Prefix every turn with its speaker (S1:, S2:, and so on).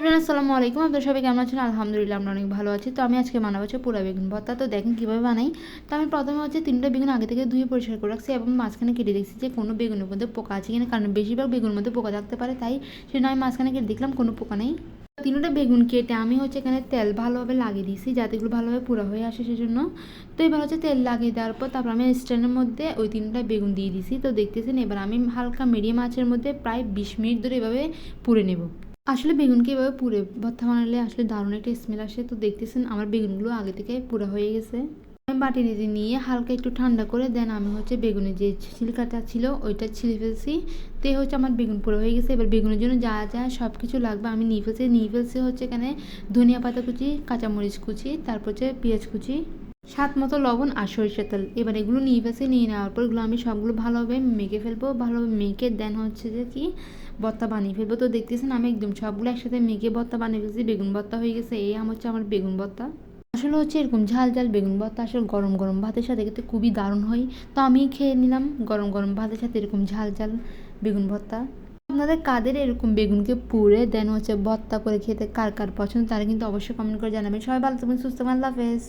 S1: Everyone আসসালামু আলাইকুম। আপনারা সবাই কেমন আছেন? আলহামদুলিল্লাহ আমরা অনেক ভালো আছি। তো আমি আজকে বানাবো হচ্ছে পোড়া বেগুন ভর্তা। তো দেখেন কীভাবে বানাই। তো আমি প্রথমে হচ্ছে 3টা বেগুন আগে থেকে ধুয়ে পরিষ্কার করে রাখছি এবং মাঝখানে কেটে দেখছি যে কোনো বেগুনের মধ্যে পোকা আছে কিনা, কারণ বেশিরভাগ বেগুনের মধ্যে পোকা থাকতে পারে, তাই সেজন্য আমি মাঝখানে কেটে দেখলাম কোনো পোকা নেই। 3টা বেগুন কেটে আমি হচ্ছে এখানে তেল ভালোভাবে লাগিয়ে দিয়েছি যাতে এগুলো ভালোভাবে পুরা হয়ে আসে সেজন্য। তো এবার হচ্ছে তেল লাগিয়ে দেওয়ার পর তারপর আমি স্ট্যান্ডের মধ্যে ওই 3টা বেগুন দিয়ে দিয়েছি। তো দেখতেছেন এবার আমি হালকা মিডিয়াম আঁচের মধ্যে প্রায় 20 মিনিট ধরে এভাবে পুড়ে নেব। আসলে বেগুনকে এভাবে পুড়ে ভর্তা বানালে আসলে দারুণ একটা স্মেল আসে। তো দেখতেছেন আমার বেগুনগুলো আগে থেকে পুরা হয়ে গেছে। আমি বাটি নিয়ে হালকা একটু ঠান্ডা করে দেন আমি হচ্ছে বেগুনের যে ছিলকাটা ছিল ওইটা ছিলে ফেলছি। তো হচ্ছে আমার বেগুন পুরো হয়ে গেছে। এবার বেগুনের জন্য যা যা সব কিছু লাগবে আমি নিয়ে ফেলছি হচ্ছে এখানে ধনিয়া পাতা কুচি, কাঁচামরিচ কুচি, তারপর হচ্ছে পেঁয়াজ কুচি, স্বাদ মতো লবণ আর সরিষার তেল। এবার এগুলো নিয়ে নেওয়ার পর এগুলো আমি সবগুলো ভালোভাবে মেখে ফেলবো। ভালোভাবে মেখে দেন হচ্ছে যে কি ভর্তা বানিয়ে ফেলবো। তো দেখতেছেন আমি একদম সবগুলো একসাথে মেখে ভর্তা বানিয়ে ফেলছি। বেগুন ভর্তা হয়ে গেছে। এই হচ্ছে আমার বেগুন ভর্তা। আসলে হচ্ছে এরকম ঝাল ঝাল বেগুন ভর্তা আসলে গরম গরম ভাতের সাথে খেতে খুবই দারুণ হয়। তো আমি খেয়ে নিলাম গরম গরম ভাতের সাথে এরকম ঝাল ঝাল বেগুন ভর্তা। আপনাদের কাদের এরকম বেগুনকে পুড়ে দেন হচ্ছে ভর্তা করে খেতে কার কার পছন্দ তারা কিন্তু অবশ্যই কমেন্ট করে জানাবেন। সবাই ভালো থাকবেন, সুস্থ থাকবেন, আল্লাহ হাফেজ।